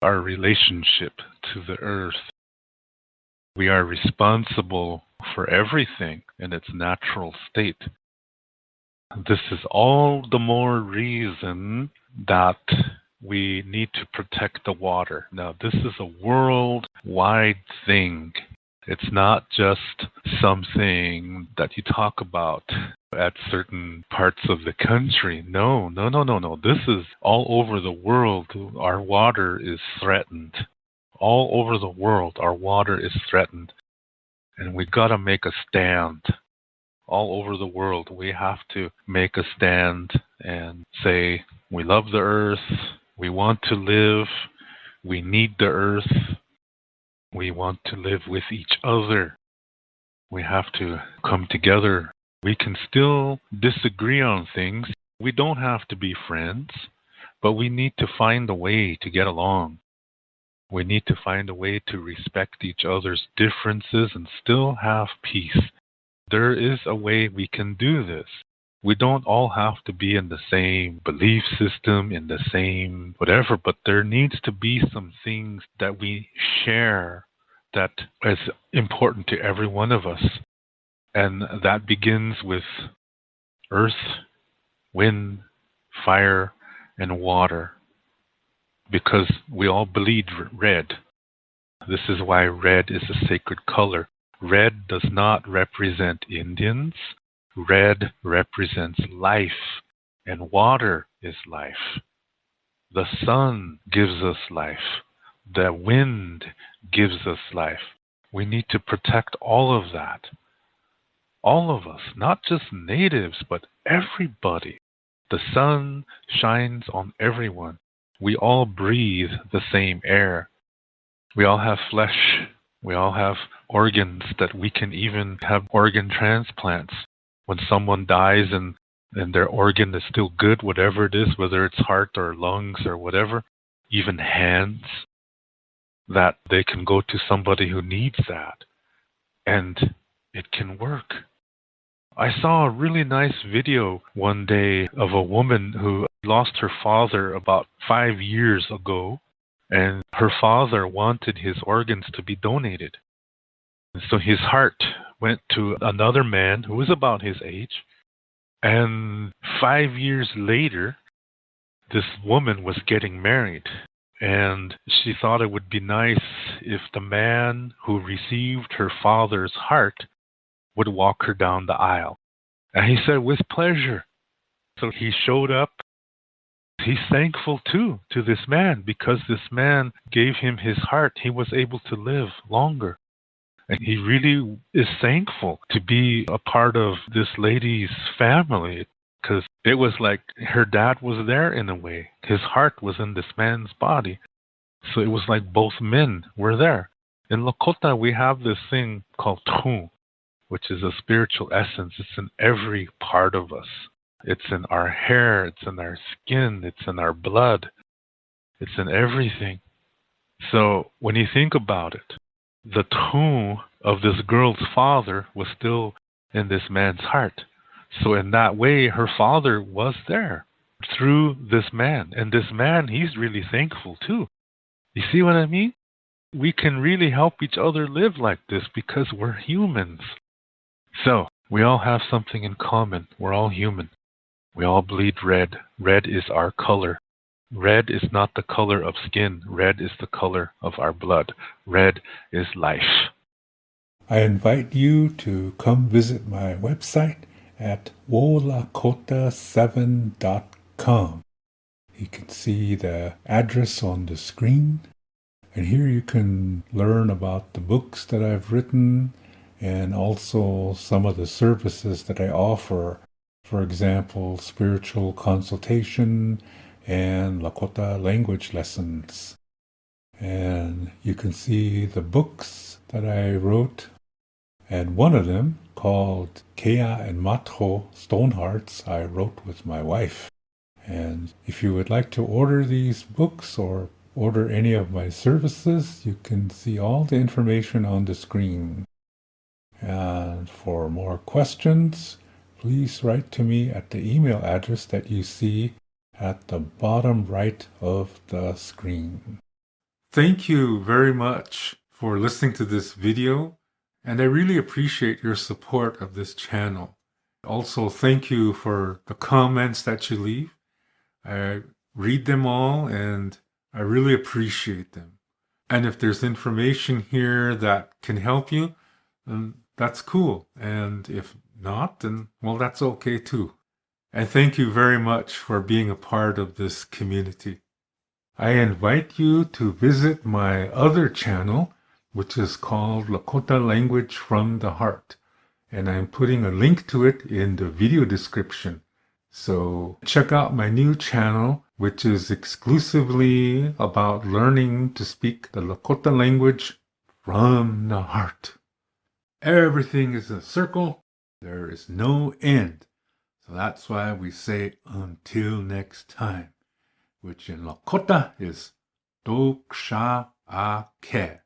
our relationship to the earth. We are responsible for everything in its natural state. This is all the more reason that we need to protect the water. Now, this is a worldwide thing. It's not just something that you talk about at certain parts of the country. No. This is all over the world. Our water is threatened. All over the world, our water is threatened. And we got to make a stand. All over the world, we have to make a stand and say, we love the earth, we want to live, we need the earth, we want to live with each other. We have to come together. We can still disagree on things. We don't have to be friends, but we need to find a way to get along. We need to find a way to respect each other's differences and still have peace. There is a way we can do this. We don't all have to be in the same belief system, in the same whatever, but there needs to be some things that we share that is important to every one of us. And that begins with earth, wind, fire, and water. Because we all bleed red. This is why red is a sacred color. Red does not represent Indians. Red represents life, and water is life. The sun gives us life. The wind gives us life. We need to protect all of that. All of us, not just natives, but everybody. The sun shines on everyone. We all breathe the same air. We all have flesh. We all have organs that we can even have organ transplants. When someone dies and their organ is still good, whatever it is, whether it's heart or lungs or whatever, even hands, that they can go to somebody who needs that. And it can work. I saw a really nice video one day of a woman who lost her father about 5 years ago, and her father wanted his organs to be donated. So his heart went to another man who was about his age, and 5 years later, this woman was getting married, and she thought it would be nice if the man who received her father's heart would walk her down the aisle. And he said, with pleasure. So he showed up. He's thankful too to this man because this man gave him his heart. He was able to live longer. And he really is thankful to be a part of this lady's family because it was like her dad was there in a way. His heart was in this man's body. So it was like both men were there. In Lakota, we have this thing called tru, which is a spiritual essence. It's in every part of us. It's in our hair, it's in our skin, it's in our blood, it's in everything. So when you think about it, the tru of this girl's father was still in this man's heart. So in that way, her father was there through this man. And this man, he's really thankful too. You see what I mean? We can really help each other live like this because we're humans. So we all have something in common. We're all human. We all bleed red. Red is our color. Red is not the color of skin. Red is the color of our blood. Red is life. I invite you to come visit my website at wolakota7.com. You can see the address on the screen. And here you can learn about the books that I've written and also some of the services that I offer. For example, spiritual consultation and Lakota language lessons. And you can see the books that I wrote. And one of them, called Keya Mato Stonehearts, I wrote with my wife. And if you would like to order these books or order any of my services, you can see all the information on the screen. And for more questions, please write to me at the email address that you see at the bottom right of the screen. Thank you very much for listening to this video, and I really appreciate your support of this channel. Also, thank you for the comments that you leave. I read them all, and I really appreciate them. And if there's information here that can help you, then that's cool. And if not, then, well, that's okay too. And thank you very much for being a part of this community. I invite you to visit my other channel, which is called Lakota Language from the Heart. And I'm putting a link to it in the video description. So check out my new channel, which is exclusively about learning to speak the Lakota language from the heart. Everything is a circle. There is no end. So that's why we say until next time, which in Lakota is Doksha Ake.